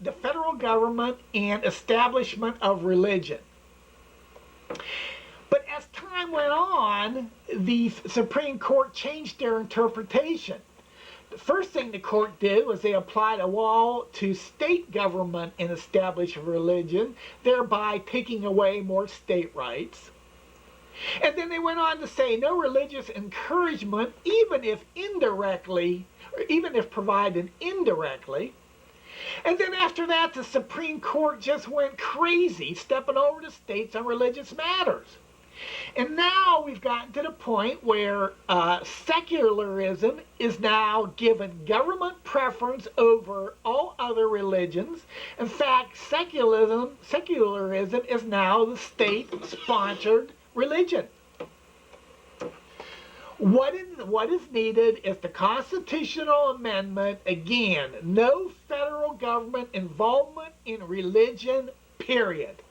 the federal government and establishment of religion. But as time went on, the Supreme Court changed their interpretation. The first thing the court did was they applied a law to state government and establish religion, thereby taking away more state rights. And then they went on to say no religious encouragement, even if indirectly, or even if provided indirectly. And then after that, the Supreme Court just went crazy, stepping over the states on religious matters. And now we've gotten to the point where secularism is now given government preference over all other religions. In fact, secularism is now the state-sponsored religion. What is needed is the constitutional amendment. Again, no federal government involvement in religion, period.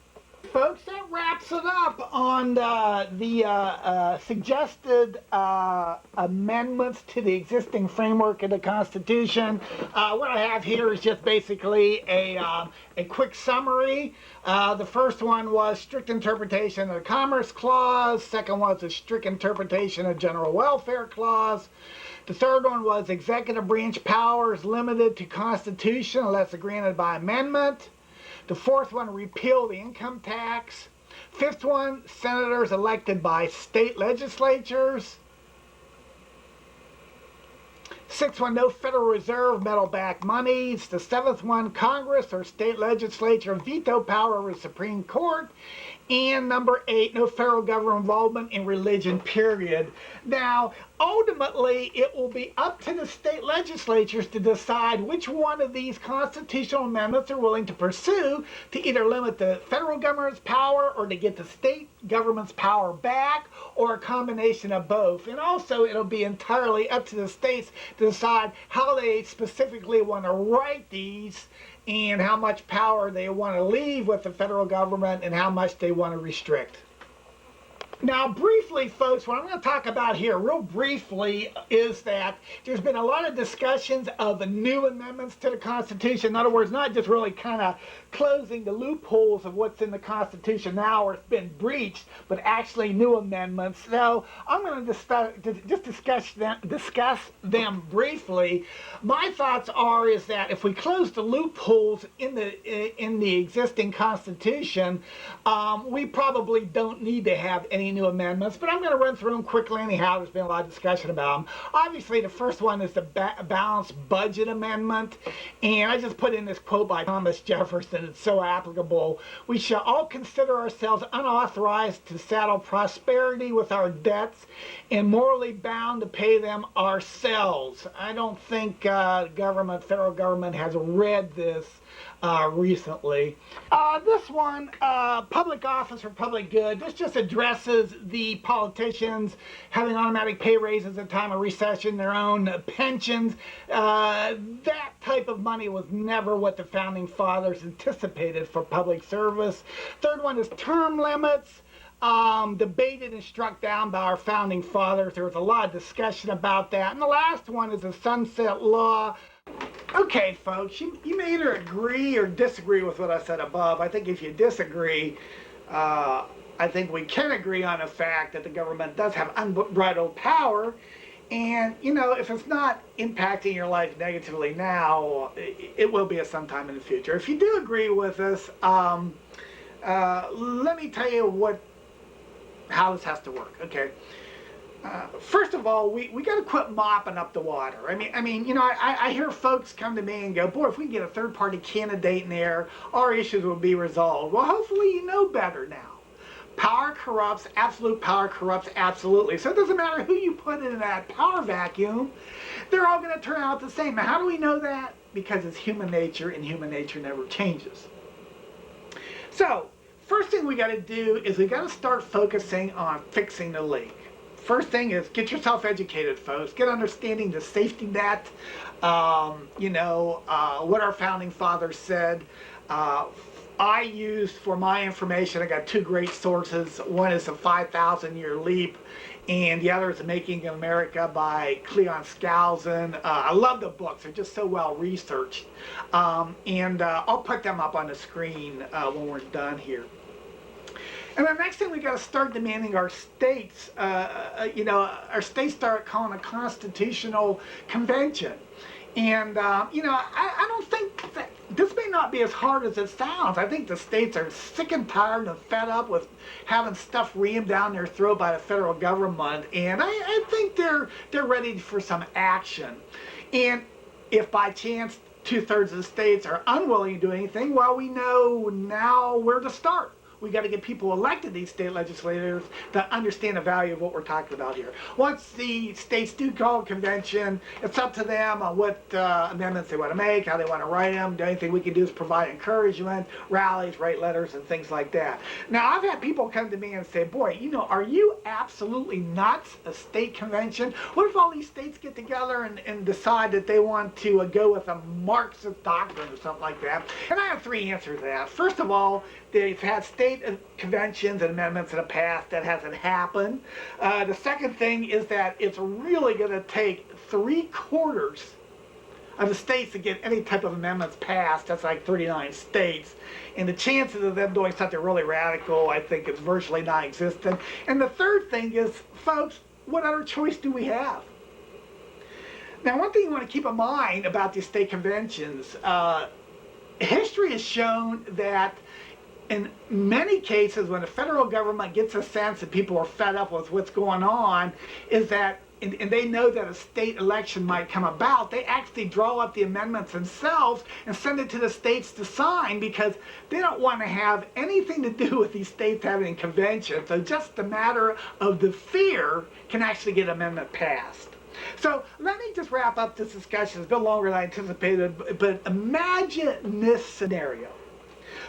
Folks, that wraps it up on the suggested amendments to the existing framework of the Constitution. What I have here is just basically a quick summary. The first one was strict interpretation of the Commerce Clause. Second was a strict interpretation of General Welfare Clause. The third one was executive branch powers limited to Constitution unless granted by amendment. The fourth one, repeal the income tax. Fifth one, senators elected by state legislatures. Sixth one, no Federal Reserve metal-backed monies. The seventh one, Congress or state legislature veto power over the Supreme Court. And number 8, no federal government involvement in religion, period. Now, ultimately, it will be up to the state legislatures to decide which one of these constitutional amendments they're willing to pursue to either limit the federal government's power or to get the state government's power back, or a combination of both. And also, it'll be entirely up to the states to decide how they specifically want to write these and how much power they want to leave with the federal government and how much they want to restrict. Now, briefly, folks, what I'm going to talk about here, real briefly, is that there's been a lot of discussions of the new amendments to the Constitution. In other words, not just really kind of closing the loopholes of what's in the Constitution now or it's been breached, but actually new amendments. So I'm going to just discuss them briefly. My thoughts is that if we close the loopholes in the existing Constitution, we probably don't need to have any new amendments, but I'm going to run through them quickly anyhow. There's been a lot of discussion about them. Obviously, the first one is the Balanced Budget Amendment, and I just put in this quote by Thomas Jefferson. It's so applicable. We shall all consider ourselves unauthorized to saddle prosperity with our debts and morally bound to pay them ourselves. I don't think federal government has read this recently. This one, public office for public good, this just addresses the politicians having automatic pay raises at a time of recession, their own pensions. That type of money was never what the Founding Fathers anticipated for public service. Third one is term limits. Debated and struck down by our Founding Fathers. There was a lot of discussion about that. And the last one is the Sunset Law. Okay, folks, you may either agree or disagree with what I said above. I think if you disagree, I think we can agree on the fact that the government does have unbridled power. And, you know, if it's not impacting your life negatively now, it will be at some time in the future. If you do agree with us, let me tell you how this has to work, okay? First of all, we got to quit mopping up the water. I mean, you know, I hear folks come to me and go, boy, if we can get a third-party candidate in there, our issues will be resolved. Well, hopefully you know better now. Power corrupts, absolute power corrupts absolutely. So it doesn't matter who you put in that power vacuum, they're all going to turn out the same. Now, how do we know that? Because it's human nature, and human nature never changes. So, first thing we got to do is we got to start focusing on fixing the leak. first thing is get yourself educated, folks. Get understanding the safety net. What our founding fathers said. I used for my information, I got two great sources. One is a 5,000-year leap, and the other is Making America by Cleon Skousen. I love the books. They're just so well researched. I'll put them up on the screen when we're done here. And the next thing, we got to start demanding our states, our states start calling a constitutional convention. And, I don't think that this may not be as hard as it sounds. I think the states are sick and tired and fed up with having stuff rammed down their throat by the federal government. And I think they're ready for some action. And if by chance 2/3 of the states are unwilling to do anything, well, we know now where to start. We got to get people elected, these state legislators, that understand the value of what we're talking about here. Once the states do call a convention, it's up to them on what amendments they want to make, how they want to write them. The only thing we can do is provide encouragement, rallies, write letters, and things like that. Now, I've had people come to me and say, boy, are you absolutely nuts, a state convention? What if all these states get together and decide that they want to go with a Marxist doctrine or something like that? And I have three answers to that. First of all, they've had state conventions and amendments in the past. That hasn't happened. The second thing is that it's really going to take 3/4 of the states to get any type of amendments passed. That's like 39 states. And the chances of them doing something really radical, I think, is virtually non-existent. And the third thing is, folks, what other choice do we have? Now, one thing you want to keep in mind about these state conventions, history has shown that in many cases, when the federal government gets a sense that people are fed up with what's going on, is that, and they know that a state election might come about, they actually draw up the amendments themselves and send it to the states to sign, because they don't want to have anything to do with these states having a convention. So just a matter of the fear can actually get an amendment passed. So let me just wrap up this discussion. It's been longer than I anticipated, but imagine this scenario.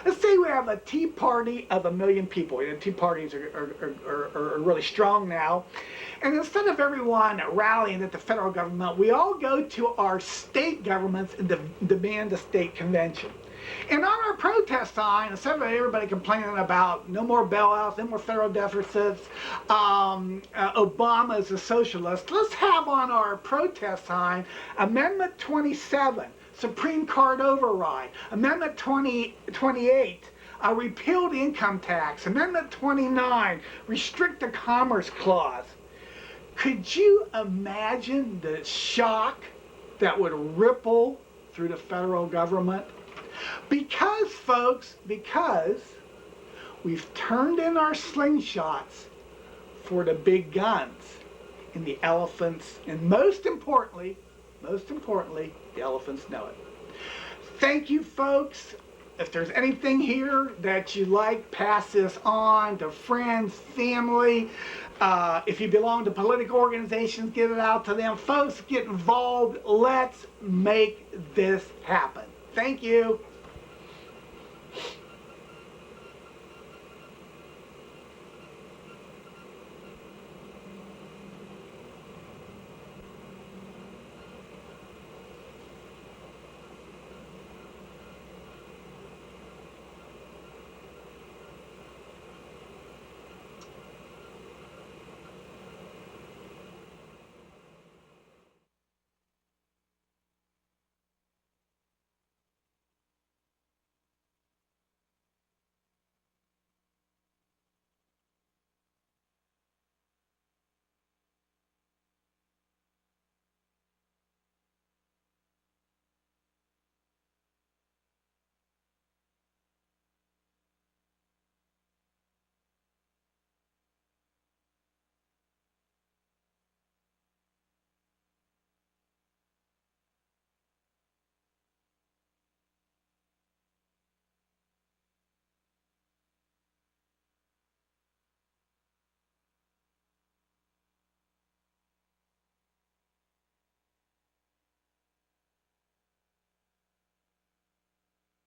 Let's say we have a tea party of 1 million people. Tea parties are really strong now. And instead of everyone rallying at the federal government, we all go to our state governments and demand a state convention. And on our protest sign, instead of everybody complaining about no more bailouts, no more federal deficits, Obama is a socialist, let's have on our protest sign Amendment 27. Supreme Court override. Amendment 28, repeal the income tax. Amendment 29, restrict the Commerce Clause. Could you imagine the shock that would ripple through the federal government? Because, folks, we've turned in our slingshots for the big guns and the elephants, and most importantly, the elephants know it. Thank you, folks. If there's anything here that you like, pass this on to friends, family. If you belong to political organizations, get it out to them. Folks, get involved. Let's make this happen. Thank you.